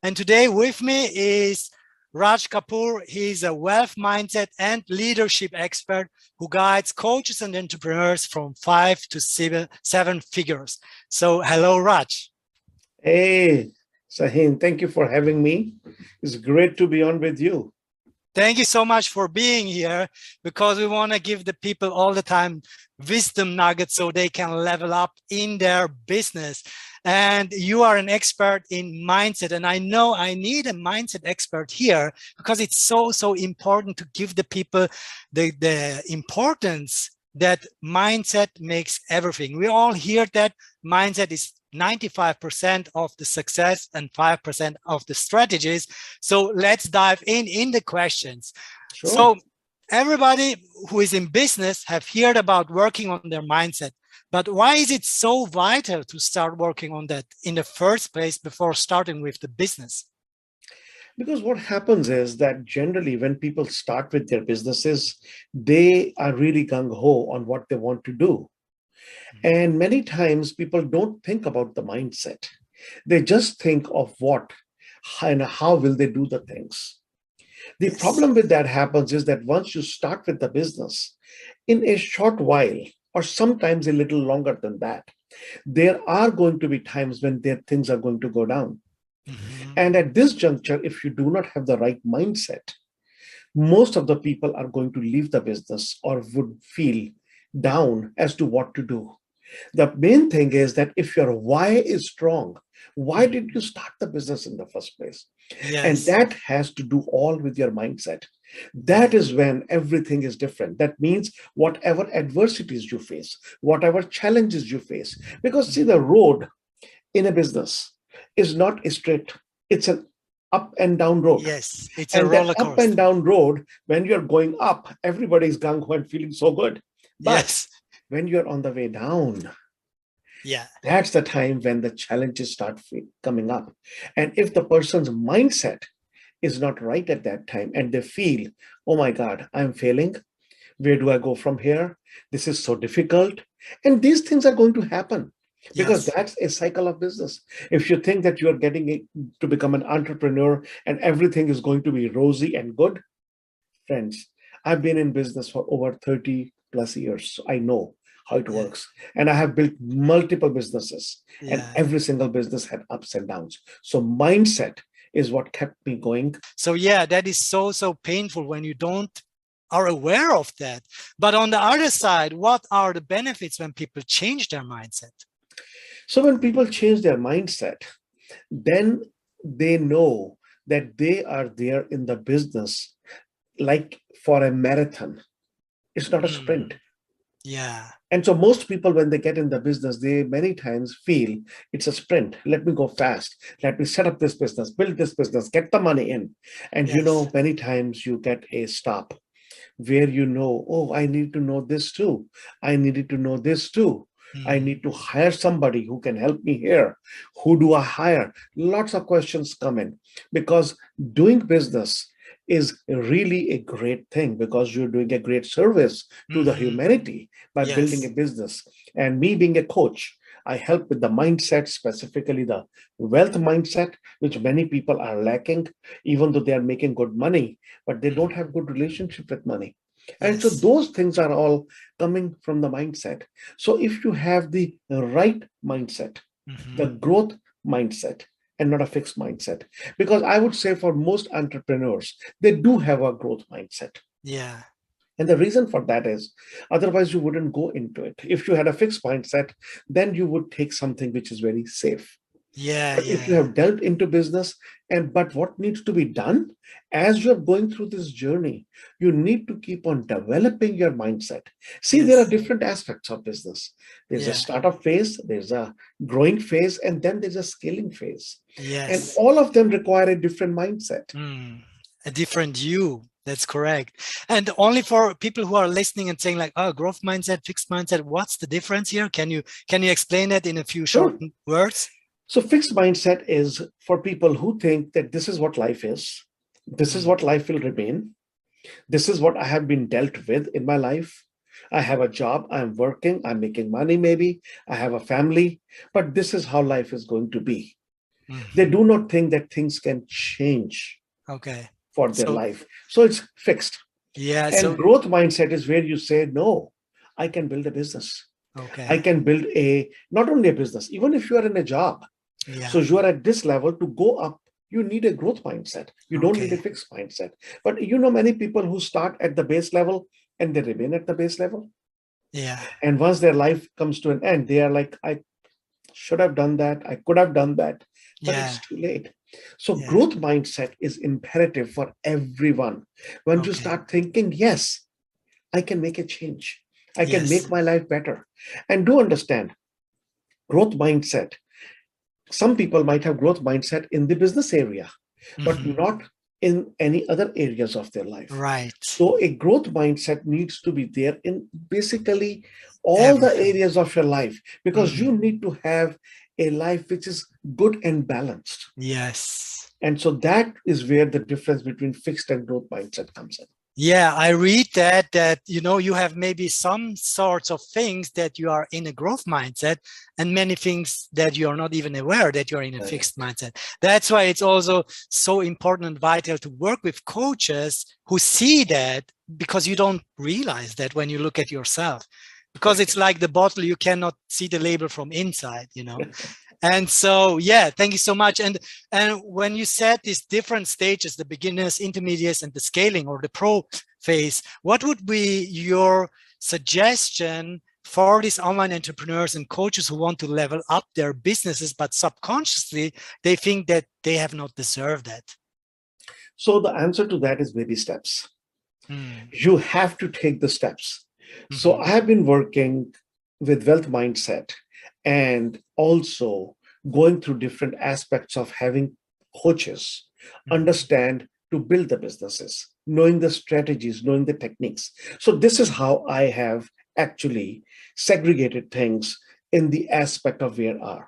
And today with me is Raj Kapur. He's a wealth mindset and leadership expert who guides coaches and entrepreneurs from 5 to 7 figures. So hello, Raj. Hey, Sahin, thank you for having me. It's great to be on with you. Thank you so much for being here, because we want to give the people all the time wisdom nuggets so they can level up in their business. And you are an expert in mindset. And I know I need a mindset expert here because it's so important to give the people the importance that mindset makes everything. We all hear that mindset is 95% of the success and 5% of the strategies. So let's dive in the questions. Sure. So everybody who is in business have heard about working on their mindset, but why is it so vital to start working on that in the first place before starting with the business? Because what happens is that generally when people start with their businesses, they are really gung-ho on what they want to do. And many times people don't think about the mindset. They just think of what and how will they do the things. The problem with that happens is that once you start with the business, in a short while, or sometimes a little longer than that, there are going to be times when things are going to go down. And at this juncture, if you do not have the right mindset, most of the people are going to leave the business or would feel down as to what to do. The main thing is that if your why is strong, why did you start the business in the first place? Yes. And that has to do all with your mindset. That is when everything is different. That means whatever adversities you face, whatever challenges you face, because see, the road in a business is not a straight, it's an up and down road. Yes, it's a roller coaster. Up and down road, when you're going up, everybody's gung-ho and feeling so good. But yes, when you're on the way down, that's the time when the challenges start coming up. And if the person's mindset is not right at that time and they feel, oh my God, I'm failing. Where do I go from here? This is so difficult. And these things are going to happen because that's a cycle of business. If you think that you're getting to become an entrepreneur and everything is going to be rosy and good, friends, I've been in business for over 30 plus years. So I know how it works. And I have built multiple businesses and every single business had ups and downs. So mindset is what kept me going. So that is so painful when you are aware of that. But on the other side, what are the benefits when people change their mindset? So when people change their mindset, then they know that they are there in the business like for a marathon. It's not a sprint. And so most people, when they get in the business, they many times feel it's a sprint. Let me go fast. Let me set up this business, build this business, get the money in. And many times you get a stop where oh, I need to know this too. I needed to know this too. I need to hire somebody who can help me here. Who do I hire? Lots of questions come in because doing business is really a great thing because you're doing a great service to the humanity by building a business. And me being a coach, I help with the mindset, specifically the wealth mindset, which many people are lacking, even though they are making good money, but they don't have good relationship with money. And so those things are all coming from the mindset. So if you have the right mindset, the growth mindset, and not a fixed mindset, because I would say for most entrepreneurs, they do have a growth mindset. And the reason for that is, otherwise you wouldn't go into it. If you had a fixed mindset, then you would take something which is very safe. But if you have delved into business, but what needs to be done as you're going through this journey, you need to keep on developing your mindset. See, there are different aspects of business. There's a startup phase, there's a growing phase, and then there's a scaling phase. And all of them require a different mindset. A different you. That's correct. And only for people who are listening and saying like, oh, growth mindset, fixed mindset, what's the difference here? Can you explain that in a few short words? So fixed mindset is for people who think that this is what life is. This is what life will remain. This is what I have been dealt with in my life. I have a job, I'm working, I'm making money maybe, I have a family, but this is how life is going to be. They do not think that things can change Okay. for their So, life. So it's fixed. yeah. And So, growth mindset is where you say, no, I can build a business. I okay. can build not only a business, even if you are in a job. Yeah. So you are at this level. To go up, you need a growth mindset. You don't need a Okay. fixed mindset. But many people who start at the base level and they remain at the base level. Yeah. And once their life comes to an end, they are like, I should have done that. I could have done that, but Yeah. it's too late. So Yeah. growth mindset is imperative for everyone. When you Okay. start thinking, yes, I can make a change. I can Yes. make my life better. And do understand, growth mindset. Some people might have growth mindset in the business area, but Mhm. not in any other areas of their life. Right. So a growth mindset needs to be there in basically all the Everything. areas of your life, because Mm. you need to have a life which is good and balanced. Yes. And so that is where the difference between fixed and growth mindset comes in. Yeah, I read that you have maybe some sorts of things that you are in a growth mindset, and many things that you are not even aware that you're in a fixed Correct. mindset. That's why it's also so important and vital to work with coaches who see that, because you don't realize that when you look at yourself, because it's Correct. like the bottle, you cannot see the label from inside. And so, yeah, thank you so much. And when you said these different stages, the beginners, intermediates, and the scaling or the pro phase, what would be your suggestion for these online entrepreneurs and coaches who want to level up their businesses, but subconsciously they think that they have not deserved that? So the answer to that is baby steps. Mm. You have to take the steps. So Mm-hmm. I have been working with wealth mindset and also going through different aspects of having coaches Mm-hmm. understand to build the businesses, knowing the strategies, knowing the techniques. So this is how I have actually segregated things in the aspect of where are.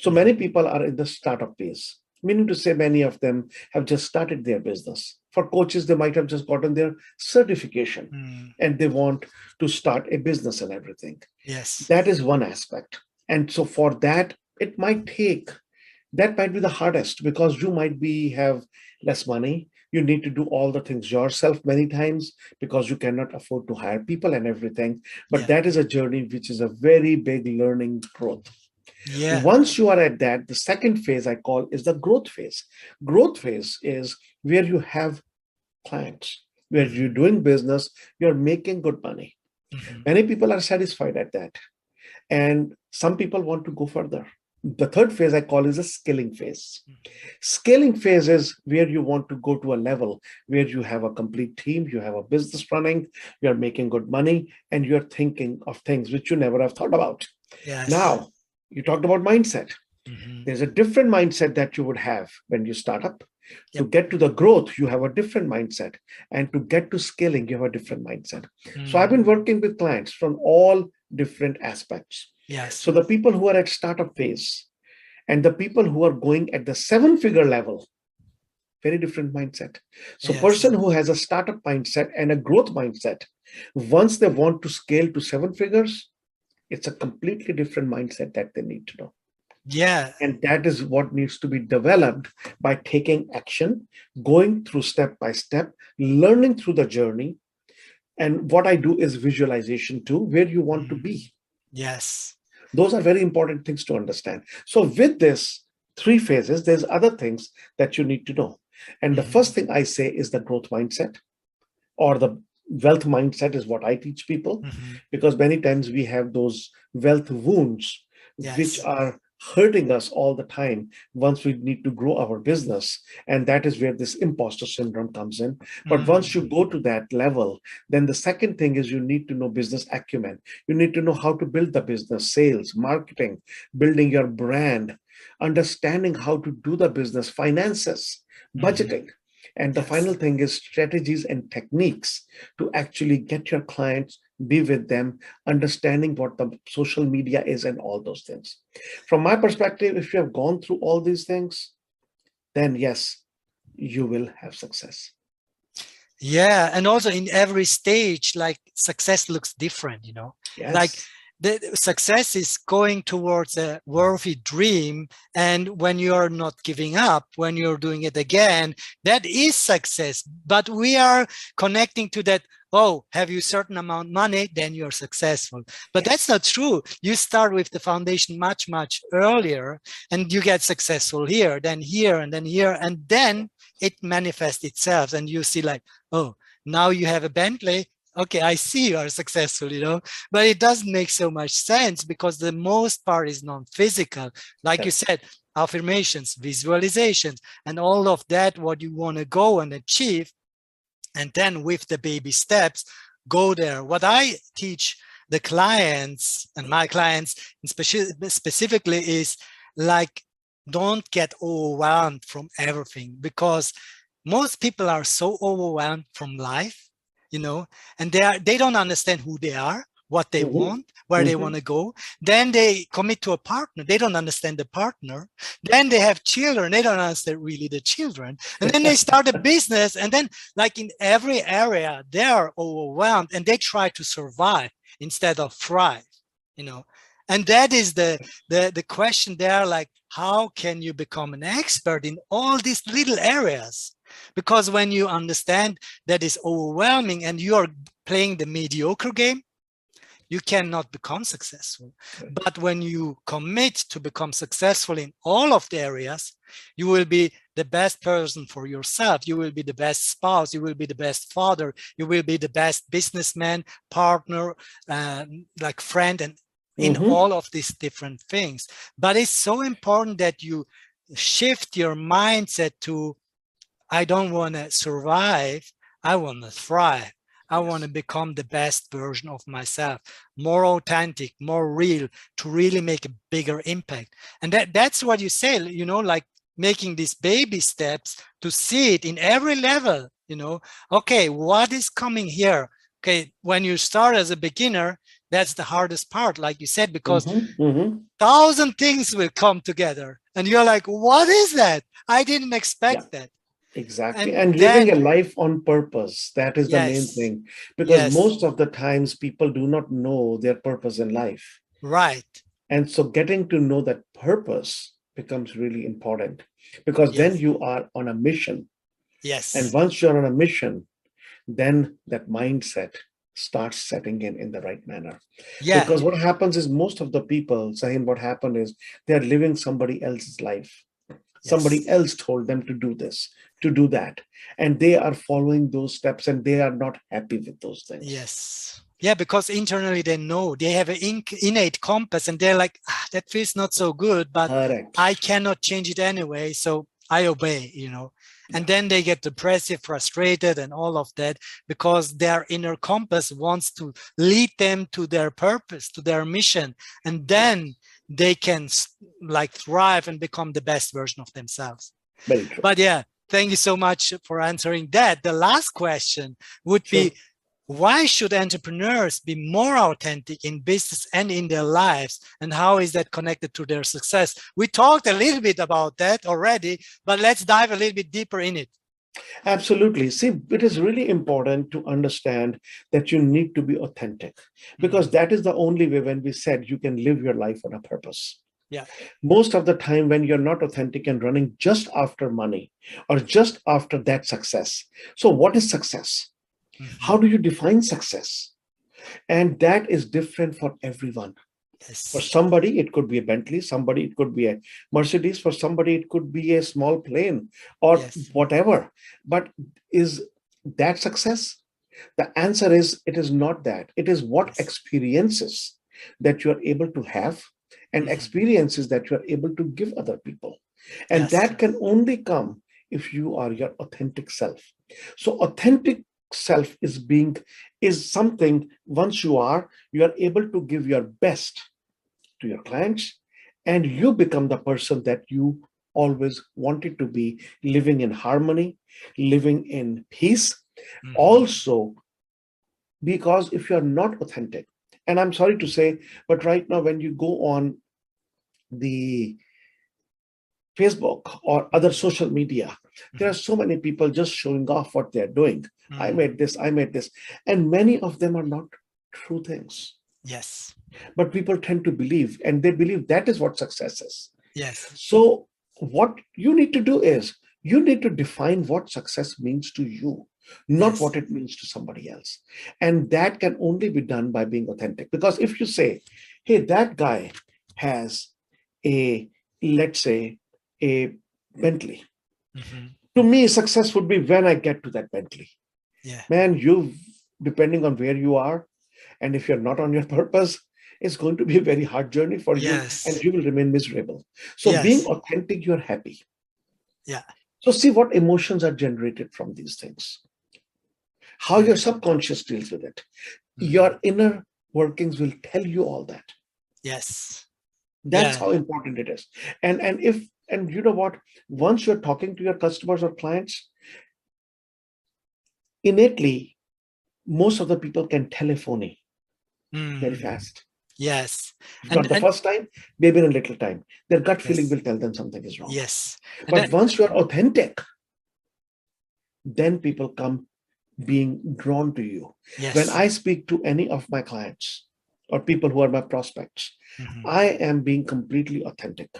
So many Mm-hmm. people are in the startup phase, meaning to say many of them have just started their business. For coaches, they might have just gotten their certification Mm. and they want to start a business and everything. Yes. That is one aspect. And so for that, it might take, that might be the hardest, because you might be have less money. You need to do all the things yourself many times because you cannot afford to hire people and everything. But Yeah. that is a journey which is a very big learning growth. Yeah. Once you are at that, the second phase I call is the growth phase. Growth phase is where you have clients, where you're Mm-hmm. doing business, you're making good money. Mm-hmm. Many people are satisfied at that. And some people want to go further. The third phase I call is a scaling phase. Scaling phase is where you want to go to a level where you have a complete team, you have a business running, you're making good money, and you're thinking of things which you never have thought about. Yes. Now, you talked about mindset. Mm-hmm. There's a different mindset that you would have when you start up. To Yep. get to the growth, you have a different mindset. And to get to scaling, you have a different mindset. So I've Mm. been working with clients from all different aspects. Yes. So the people who are at startup phase and the people who are going at the 7-figure level, very different mindset. So Yes. person who has a startup mindset and a growth mindset, once they want to scale to 7 figures, it's a completely different mindset that they need to know. Yeah. And that is what needs to be developed by taking action, going through step by step, learning through the journey. And what I do is visualization too, where you want to Mm. be. Yes. Those are very important things to understand. So with this 3 phases, there's other things that you need to know. And the Mm-hmm. first thing I say is the growth mindset, or the wealth mindset is what I teach people, Mm-hmm. because many times we have those wealth wounds which Yes. are hurting us all the time once we need to grow our business. And that is where this imposter syndrome comes in. But once you Mm. go to that level, then the second thing is you need to know business acumen. You need to know how to build the business, sales, marketing, building your brand, understanding how to do the business, finances, Mm-hmm. budgeting. And the final Yes. thing is strategies and techniques to actually get your clients, be with them, understanding what the social media is and all those things. From my perspective, if you have gone through all these things, then yes, you will have success. Yeah. And also in every stage, like success looks different. Like Yes. the success is going towards a worthy dream. And when you're not giving up, when you're doing it again, that is success. But we are connecting to that, oh, have you certain amount of money, then you're successful. But that's not true. You start with the foundation much, much earlier, and you get successful here, then here, and then here, and then it manifests itself. And you see like, oh, now you have a Bentley. Okay, I see you are successful, but it doesn't make so much sense because the most part is non-physical. Like you said, affirmations, visualizations, and all of that, what you want to go and achieve. And then with the baby steps, go there. What I teach the clients and my clients specifically is like, don't get overwhelmed from everything, because most people are so overwhelmed from life, and they don't understand who they are, what they want, where they want to go. Then they commit to a partner. They don't understand the partner. Then they have children. They don't understand really the children. And then they start a business. And then like in every area, they are overwhelmed and they try to survive instead of thrive, And that is the question there, like, how can you become an expert in all these little areas? Because when you understand that is overwhelming and you are playing the mediocre game, you cannot become successful. But when you commit to become successful in all of the areas, you will be the best person for yourself. You will be the best spouse. You will be the best father. You will be the best businessman, partner, like friend, and in all of these different things. But it's so important that you shift your mindset to, I don't want to survive. I want to thrive. I want to become the best version of myself, more authentic, more real, to really make a bigger impact. And that's what you say, like making these baby steps to see it in every level, okay, what is coming here? Okay, when you start as a beginner, that's the hardest part, like you said, because 1,000 things will come together and you're like, what is that? I didn't expect that. Exactly. And living a life on purpose, that is the main thing, because most of the times people do not know their purpose in life. Right. And so getting to know that purpose becomes really important, because then you are on a mission. Yes. And once you're on a mission, then that mindset starts setting in the right manner. Yeah. Because what happens is most of the people, Sahin, what happened is they're living somebody else's life. Somebody else told them to do this, to do that. And they are following those steps and they are not happy with those things. Yes. Yeah, because internally they know, they have an innate compass and they're like, that feels not so good, but I cannot change it anyway. So I obey, And then they get depressive, frustrated, and all of that, because their inner compass wants to lead them to their purpose, to their mission. And then they can like thrive and become the best version of themselves. Very true. But yeah, thank you so much for answering that. The last question would be, why should entrepreneurs be more authentic in business and in their lives? And how is that connected to their success? We talked a little bit about that already, but let's dive a little bit deeper in it. Absolutely. See, it is really important to understand that you need to be authentic, because that is the only way, when we said, you can live your life on a purpose. Yeah. Most of the time when you're not authentic and running just after money or just after that success. So what is success? How do you define success? And that is different for everyone. Yes. For somebody, it could be a Bentley. Somebody, it could be a Mercedes. For somebody, it could be a small plane or whatever. But is that success? The answer is, it is not that. It is what experiences that you are able to have and experiences that you are able to give other people. And that can only come if you are your authentic self. So authentic self is something, once you are able to give your best to your clients, and you become the person that you always wanted to be, living in harmony, living in peace. Also, because if you're not authentic, and I'm sorry to say, but right now when you go on the Facebook or other social media, there are so many people just showing off what they're doing. I made this, and many of them are not true things. Yes. But people tend to believe, and they believe that is what success is. Yes. So what you need to do is you need to define what success means to you, not Yes. what it means to somebody else. And that can only be done by being authentic. Because if you say, hey, that guy has a, let's say, a Bentley. Mm-hmm. To me, success would be when I get to that Bentley. Yeah. Man, you, depending on where you are, and if you're not on your purpose, it's going to be a very hard journey for you, and Yes. you will remain miserable. So being Yes. authentic, you're happy. Yeah. So see what emotions are generated from these things, how your Very true. subconscious deals with it. Mm-hmm. Your inner workings will tell you all that. Yes. That's Yeah. how important it is. And you know what? Once you're talking to your customers or clients, innately, most of the people can telephony very Mm. fast. Yes. If not the And first time, maybe in a little time. Their gut feeling yes. will tell them something is wrong. Yes. And But that, once you are authentic, then people come being drawn to you. When yes. I speak to any of my clients or people who are my prospects, Mm-hmm. I am being completely authentic.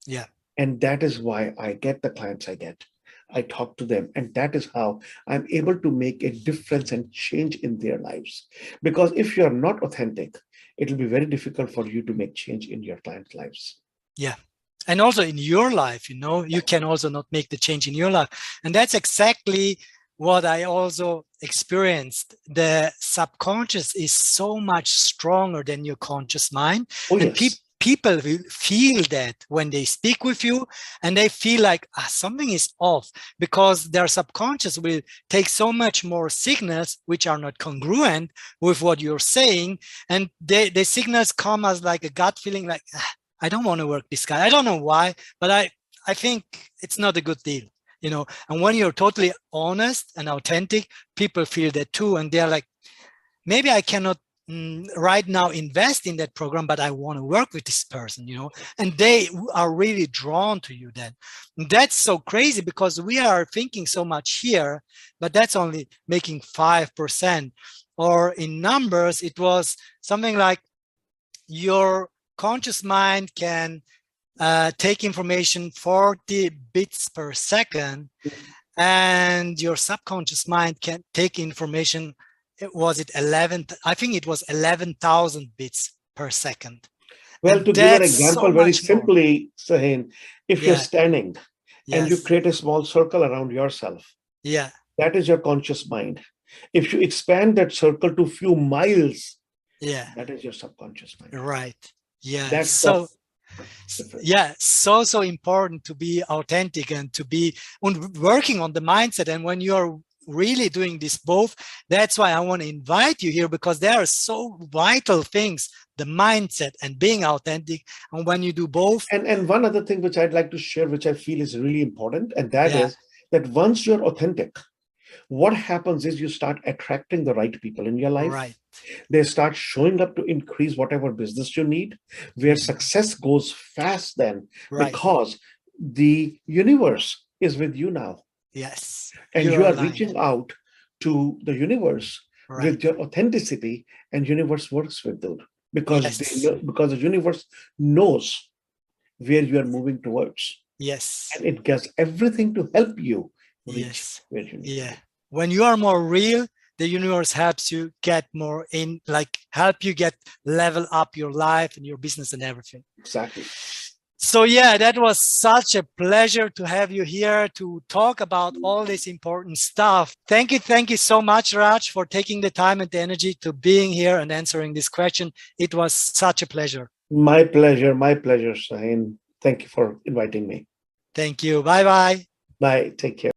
Yeah. And that is why I get the clients I get. I talk to them, and that is how I'm able to make a difference and change in their lives. Because if you're not authentic, it'll be very difficult for you to make change in your clients' lives. Yeah. And also in your life, you can also not make the change in your life. And that's exactly what I also experienced. The subconscious is so much stronger than your conscious mind. Oh, And yes. people will feel that when they speak with you, and they feel like something is off, because their subconscious will take so much more signals which are not congruent with what you're saying. And the signals come as like a gut feeling, like, I don't want to work this guy. I don't know why, but I think it's not a good deal. And when you're totally honest and authentic, people feel that too. And they're like, maybe I cannot right now invest in that program, but I want to work with this person. And they are really drawn to you then. And that's so crazy, because we are thinking so much here, but that's only making 5%. Or in numbers, it was something like your conscious mind can take information 40 bits per second, and your subconscious mind can take information. Was it 11? I think it was 11,000 bits per second. Well, And to give an that's so example very much more. simply, Sahin, if you're Yeah. standing and you Yes. create a small circle around yourself, Yeah. that is your conscious mind. If you expand that circle to few miles, Yeah. that is your subconscious mind. Right. Yeah. That's the So difference. yeah, so important to be authentic and to be working on the mindset. And when you're really doing this both, that's why I want to invite you here, because there are so vital things, the mindset and being authentic. And when you do both, And one other thing which I'd like to share, which I feel is really important, and that yeah, is that once you're authentic, what happens is you start attracting the right people in your life. right, They start showing up to increase whatever business you need, where success goes fast then, right, because the universe is with you now. yes, And you're you are aligned, reaching out to the universe right, with your authenticity, and universe works with them because they yes, know, because the universe knows where you are moving towards, yes, and it does everything to help you reach yes, where you need to yeah. be. When you are more real, the universe helps you get more in, like help you get level up your life and your business and everything. Exactly. So yeah, that was such a pleasure to have you here to talk about all this important stuff. Thank you so much, Raj, for taking the time and the energy to being here and answering this question. It was such a pleasure. My pleasure, Sahin. Thank you for inviting me. Thank you. Bye-bye. Bye. Take care.